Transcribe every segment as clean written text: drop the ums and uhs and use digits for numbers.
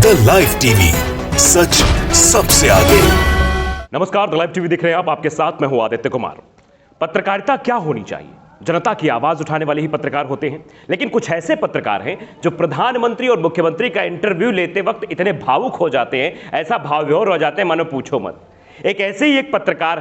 The live TV, सच सबसे आगे। नमस्कार, द लाइव टीवी देख रहे हैं आप, आपके साथ मैं हूं आदित्य कुमार। पत्रकारिता क्या होनी चाहिए? जनता की आवाज उठाने वाले ही पत्रकार होते हैं, लेकिन कुछ ऐसे पत्रकार हैं जो प्रधानमंत्री और मुख्यमंत्री का इंटरव्यू लेते वक्त इतने भावुक हो जाते हैं, ऐसा भाव विभोर हो जाते हैं मानो पूछो मत। एक ऐसे ही एक पत्रकार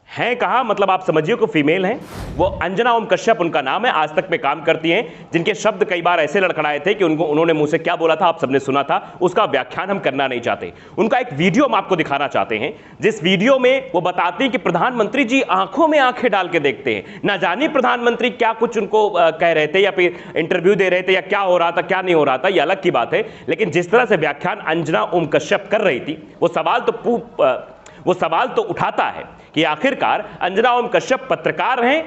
हैं कहा, मतलब आप समझिए को फीमेल हैं, वो अंजना ओम कश्यप उनका नाम है। आज तक में काम करती हैं, जिनके शब्द कई बार ऐसे लड़खड़ाए थे कि उन्होंने मुंह से क्या बोला था आप सबने सुना था, उसका व्याख्यान हम करना नहीं चाहते। उनका एक वीडियो हम आपको दिखाना चाहते हैं, जिस वीडियो में वो बताती हैं कि प्रधानमंत्री जी आंखों में आंखें डाल के देखते हैं। ना जाने प्रधानमंत्री क्या कुछ उनको कह रहे थे या फिर इंटरव्यू दे रहे थे या क्या हो रहा था क्या नहीं हो रहा था, यह अलग की बात है। लेकिन जिस तरह से व्याख्यान अंजना ओम कश्यप कर रही थी, वो सवाल तो उठाता है कि आखिरकार अंजना ओम कश्यप पत्रकार हैं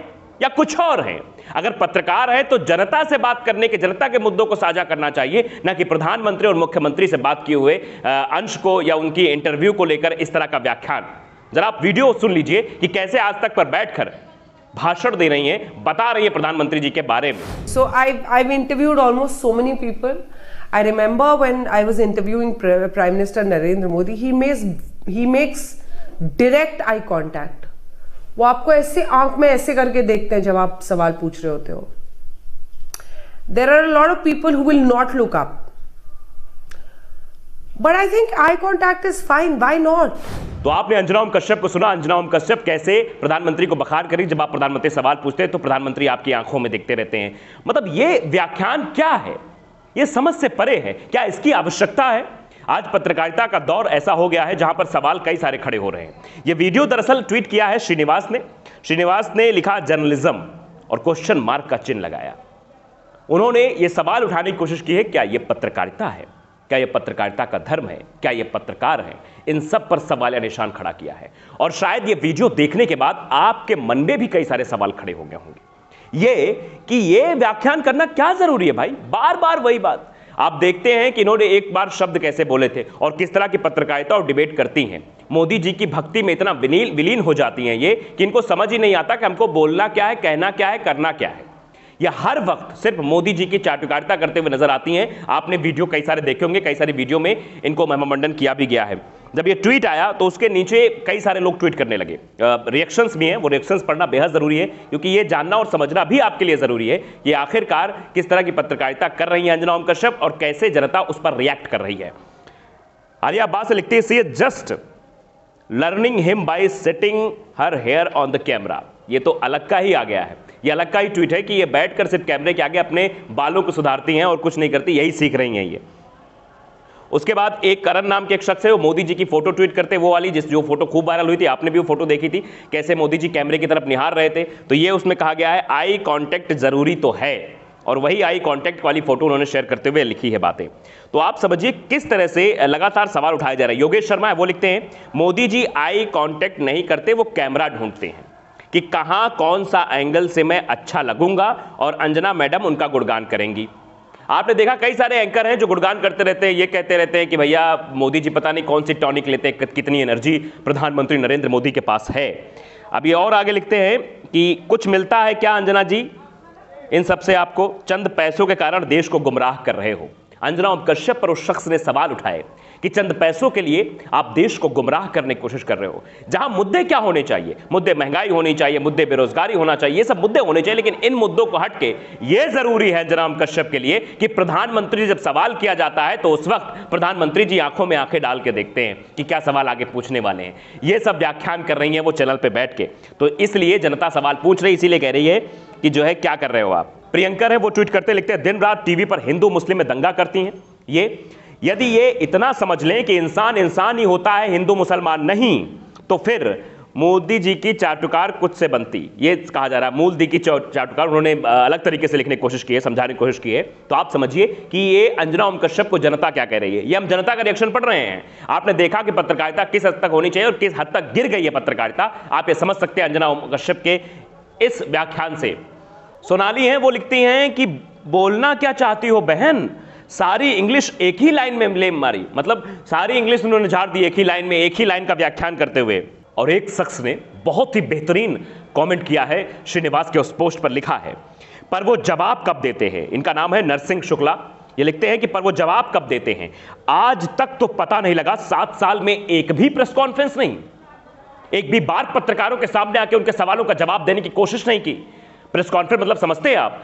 या कुछ और हैं। अगर पत्रकार है तो जनता से बात करने के, जनता के मुद्दों को साझा करना चाहिए, ना कि प्रधानमंत्री और मुख्यमंत्री से बात किए हुए अंश को या उनकी इंटरव्यू को लेकर इस तरह का व्याख्यान। जरा आप वीडियो सुन लीजिए कि कैसे आज तक पर बैठकर भाषण दे रही हैं, बता रही है प्रधानमंत्री जी के बारे में। So I've interviewed almost so many people. I remember when I was interviewing Prime Minister Narendra Modi, he makes direct eye contact. वो आपको ऐसे आंख में ऐसे करके देखते हैं जब आप सवाल पूछ रहे होते हो। There are a lot of people who will not look up. But I think eye contact is fine. Why not? तो आपने अंजना ओम कश्यप को सुना, अंजना ओम कश्यप कैसे प्रधानमंत्री को बखान करी। जब आप प्रधानमंत्री सवाल पूछते हैं तो प्रधानमंत्री आपकी आंखों में देखते रहते हैं। मतलब ये व्याख्यान क्या है? ये समझ से परे है। क्या इसकी आवश्यकता है? आज पत्रकारिता का दौर ऐसा हो गया है जहां पर सवाल कई सारे खड़े हो रहे हैं। यह वीडियो दरअसल ट्वीट किया है श्रीनिवास ने लिखा जर्नलिज्म और क्वेश्चन मार्क का चिन्ह लगाया। उन्होंने यह सवाल उठाने की कोशिश की है, क्या यह पत्रकारिता है? क्या यह पत्रकारिता का धर्म है? क्या यह पत्रकार है? इन सब पर सवाल या निशान खड़ा किया है। और शायद यह वीडियो देखने के बाद आपके मन में भी कई सारे सवाल खड़े हो गए होंगे। ये व्याख्यान करना क्या जरूरी है भाई? बार बार वही बात। आप देखते हैं कि इन्होंने एक बार शब्द कैसे बोले थे और किस तरह की पत्रकारिता और डिबेट करती हैं। मोदी जी की भक्ति में इतना विलीन हो जाती हैं ये कि इनको समझ ही नहीं आता कि हमको बोलना क्या है, कहना क्या है, करना क्या है। यह हर वक्त सिर्फ मोदी जी की चाटुकारिता करते हुए नजर आती हैं। आपने वीडियो कई सारे देखे होंगे, कई सारी वीडियो में इनको महिमामंडन किया भी गया है। जब ये ट्वीट आया तो उसके नीचे कई सारे लोग ट्वीट करने लगे, रिएक्शंस भी हैं। वो रिएक्शंस पढ़ना बेहद जरूरी है, क्योंकि ये जानना और समझना भी आपके लिए जरूरी है कि आखिरकार किस तरह की पत्रकारिता कर रही है अंजना ओम कश्यप और कैसे जनता उस पर रिएक्ट कर रही है। आलिया अब्बास से लिखती है, just learning him by setting her hair on the camera. ये तो अलग का ही आ गया है, ये अलग का ही ट्वीट है कि ये बैठकर सिर्फ कैमरे के आगे अपने बालों को सुधारती हैं और कुछ नहीं करती, यही सीख रही हैं ये। उसके बाद एक करण नाम के एक शख्स है, वो मोदी जी की फोटो ट्वीट करते, वो वाली जो फोटो खूब वायरल हुई थी, आपने भी वो फोटो देखी थी, कैसे मोदी जी कैमरे की तरफ निहार रहे थे। तो ये उसमें कहा गया है आई कांटेक्ट जरूरी तो है, और वही आई कांटेक्ट वाली फोटो उन्होंने शेयर करते हुए लिखी है बातें। तो आप समझिए किस तरह से लगातार सवाल उठाए जा रहे हैं। योगेश शर्मा है, वो लिखते हैं, मोदी जी आई कांटेक्ट नहीं करते, वो कैमरा ढूंढते हैं कि कहां कौन सा एंगल से मैं अच्छा लगूंगा, और अंजना मैडम उनका गुणगान करेंगी। आपने देखा कई सारे एंकर हैं जो गुणगान करते रहते हैं, ये कहते रहते हैं कि भैया मोदी जी पता नहीं कौन सी टॉनिक लेते हैं, कितनी एनर्जी प्रधानमंत्री नरेंद्र मोदी के पास है। अब ये और आगे लिखते हैं कि कुछ मिलता है क्या अंजना जी इन सबसे आपको? चंद पैसों के कारण देश को गुमराह कर रहे हो। अंजना ओम कश्यप पर उस शख्स ने सवाल उठाए कि चंद पैसों के लिए आप देश को गुमराह करने की कोशिश कर रहे हो। जहां मुद्दे क्या होने चाहिए? मुद्दे महंगाई होनी चाहिए, मुद्दे बेरोजगारी होना चाहिए, ये सब मुद्दे होने चाहिए। लेकिन इन मुद्दों को हटके ये जरूरी है अंजना ओम कश्यप के लिए कि प्रधानमंत्री जब सवाल किया जाता है तो उस वक्त प्रधानमंत्री जी आंखों में आंखें डाल के देखते हैं कि क्या सवाल आगे पूछने वाले हैं। ये सब व्याख्यान कर रही है वो चैनल पर बैठ के। तो इसलिए जनता सवाल पूछ रही, इसीलिए कह रही है कि जो है क्या कर रहे हो आप। प्रियंकर है, वो ट्वीट करते लिखते हैं, दिन रात टीवी पर हिंदू मुस्लिम में दंगा करती हैं। यदि ये इतना समझ लें कि इंसान इंसान ही होता है, हिंदू मुसलमान नहीं, तो फिर मोदी जी की चाटुकार कुछ से बनती। ये कहा जा रहा है मोदी की चाटुकार, उन्होंने अलग तरीके से लिखने की कोशिश की है, समझाने की कोशिश की है। तो आप समझिए कि ये अंजना ओम कश्यप को जनता क्या कह रही है। ये हम जनता का रिएक्शन पढ़ रहे हैं। आपने देखा कि पत्रकारिता किस हद तक होनी चाहिए और किस हद तक गिर गई है पत्रकारिता। आप ये समझ सकते हैं अंजना ओम कश्यप के इस व्याख्यान से। सोनाली हैं, वो लिखती हैं कि बोलना क्या चाहती हो बहन, सारी इंग्लिश एक ही लाइन में ब्लेम मारी। मतलब सारी इंग्लिश उन्होंने झाड़ दी एक ही लाइन में, एक ही लाइन का व्याख्यान करते हुए। और एक शख्स ने बहुत ही बेहतरीन कमेंट किया है, श्रीनिवास के उस पोस्ट पर लिखा है, पर वो जवाब कब देते हैं। इनका नाम है नरसिंह शुक्ला। ये लिखते हैं कि पर वो जवाब कब देते हैं, आज तक तो पता नहीं लगा। 7 साल में एक भी प्रेस कॉन्फ्रेंस नहीं, एक भी बार पत्रकारों के सामने आके उनके सवालों का जवाब देने की कोशिश नहीं की। प्रेस कॉन्फ्रेंस मतलब समझते हैं आप,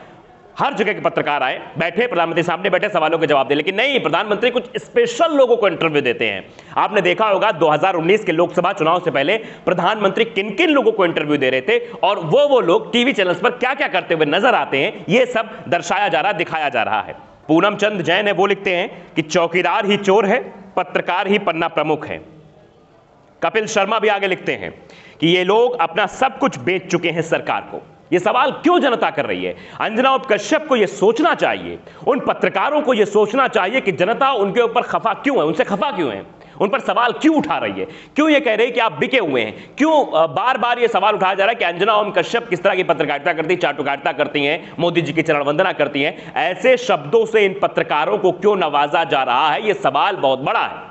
हर जगह के पत्रकार आए, बैठे, प्रधानमंत्री सामने बैठे, सवालों के जवाब दे। लेकिन नहीं, प्रधानमंत्री कुछ स्पेशल लोगों को इंटरव्यू देते हैं। आपने देखा होगा 2019 के लोकसभा चुनाव से पहले प्रधानमंत्री किन किन लोगों को इंटरव्यू दे रहे थे और वो लोग टीवी चैनल्स पर क्या क्या करते हुए नजर आते हैं, ये सब दर्शाया जा रहा, दिखाया जा रहा है। पूनम चंद जैन है, वो लिखते हैं कि चौकीदार ही चोर है, पत्रकार ही पन्ना प्रमुख है। कपिल शर्मा भी आगे लिखते हैं कि ये लोग अपना सब कुछ बेच चुके हैं सरकार को। ये सवाल क्यों जनता कर रही है? अंजना उप कश्यप को ये सोचना चाहिए, उन पत्रकारों को ये सोचना चाहिए कि जनता उनके ऊपर खफा क्यों है, उनसे खफा क्यों है, उन पर सवाल क्यों उठा रही है, क्यों ये कह रही है कि आप बिके हुए हैं, क्यों बार बार ये सवाल उठाया जा रहा है कि अंजना ओम कश्यप किस तरह की पत्रकारिता करती, चाटुकारिता करती हैं, मोदी जी की चरण वंदना करती हैं। ऐसे शब्दों से इन पत्रकारों को क्यों नवाजा जा रहा है? ये सवाल बहुत बड़ा है।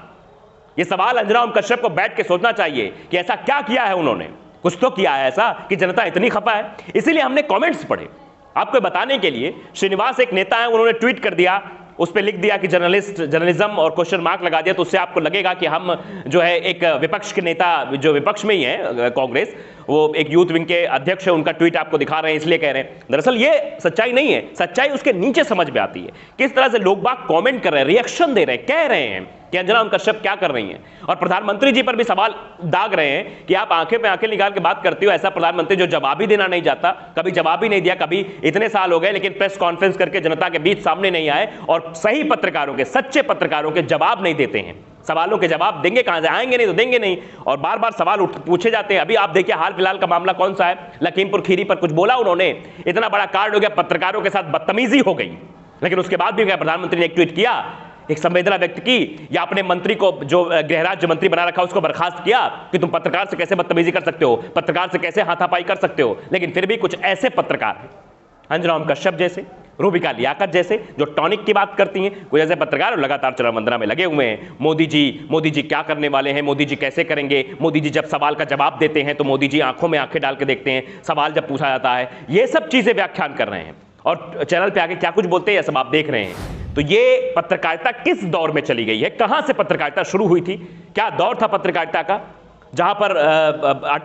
ये सवाल अंजना ओम कश्यप को बैठ के सोचना चाहिए कि ऐसा क्या किया है उन्होंने। कुछ तो किया है ऐसा कि जनता इतनी खपा है। इसीलिए हमने कमेंट्स पढ़े आपको बताने के लिए। श्रीनिवास एक नेता है, उन्होंने ट्वीट कर दिया, उस पर लिख दिया कि जर्नलिज्म और क्वेश्चन मार्क लगा दिया, तो उससे आपको लगेगा कि हम जो है एक विपक्ष के नेता, जो विपक्ष में ही है कांग्रेस, वो एक यूथ विंग के अध्यक्ष है, उनका ट्वीट आपको दिखा रहे हैं इसलिए कह रहे हैं। दरअसल ये सच्चाई नहीं है, सच्चाई उसके नीचे समझ में आती है। किस तरह से लोग बाग कमेंट कर रहे हैं, रिएक्शन दे रहे हैं, कह रहे हैं कि अंजना ओम कश्यप क्या कर रही हैं, और प्रधानमंत्री जी पर भी सवाल दाग रहे हैं कि आप आंखें पे आंखें निकाल के बात करती हो। ऐसा प्रधानमंत्री जो जवाब ही देना नहीं चाहता, कभी जवाब ही नहीं दिया, कभी इतने साल हो गए लेकिन प्रेस कॉन्फ्रेंस करके जनता के बीच सामने नहीं आए और सही पत्रकारों के, सच्चे पत्रकारों के जवाब नहीं देते हैं। सवालों के जवाब देंगे कहां से, आएंगे नहीं तो देंगे नहीं, और बार बार सवाल पूछे जाते हैं। अभी आप देखिए हाल फिलहाल का मामला कौन सा है, लखीमपुर खीरी पर कुछ बोला उन्होंने, इतना बड़ा कार्ड हो गया, पत्रकारों के साथ बदतमीजी हो गई, लेकिन उसके बाद भी क्या प्रधानमंत्री ने एक ट्वीट किया, एक संवेदना व्यक्त की, या अपने मंत्री को जो गृह राज्य मंत्री बना रखा उसको बर्खास्त किया कि तुम पत्रकार से कैसे बदतमीजी कर सकते हो, पत्रकार से कैसे हाथापाई कर सकते हो। लेकिन फिर भी कुछ ऐसे पत्रकार हैं, अंजना ओम कश्यप जैसे, रूबिका लियाकत जैसे, जो टॉनिक की बात करती हैं, कुछ ऐसे पत्रकार लगातार चरण वंदना में लगे हुए हैं। मोदी जी क्या करने वाले हैं, मोदी जी कैसे करेंगे, मोदी जी जब सवाल का जवाब देते हैं तो मोदी जी आंखों में आंखें डाल के देखते हैं, सवाल जब पूछा जाता है, ये सब चीजें व्याख्यान कर रहे हैं और चैनल पे आके क्या कुछ बोलते हैं ये सब आप देख रहे हैं। तो ये पत्रकारिता किस दौर में चली गई है, कहां से पत्रकारिता शुरू हुई थी, क्या दौर था पत्रकारिता का, जहां पर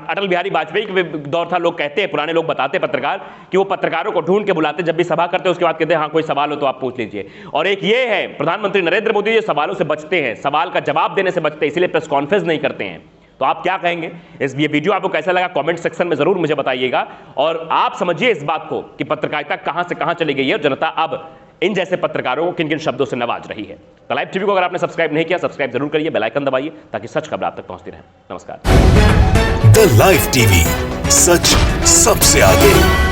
अटल बिहारी वाजपेयी के दौर था। लोग कहते हैं, पुराने लोग बताते हैं पत्रकार, कि वो पत्रकारों को ढूंढ के बुलाते, जब भी सभा करते उसके बाद कहते हैं हाँ कोई सवाल हो तो आप पूछ लीजिए। और एक ये है, प्रधानमंत्री नरेंद्र मोदी जी सवालों से बचते हैं, सवाल का जवाब देने से बचते हैं, इसलिए प्रेस कॉन्फ्रेंस नहीं करते हैं। तो आप क्या कहेंगे, ये वीडियो आपको कैसा लगा कमेंट सेक्शन में जरूर मुझे बताइएगा। और आप समझिए इस बात को कि पत्रकारिता कहां से कहां चली गई है और जनता अब इन जैसे पत्रकारों को किन किन शब्दों से नवाज रही है। तो लाइव टीवी को अगर आपने सब्सक्राइब नहीं किया, सब्सक्राइब जरूर करिए, बेल आइकन दबाइए ताकि सच खबर आप तक पहुंचती रहे। नमस्कार। द लाइव टीवी, सच सबसे आगे।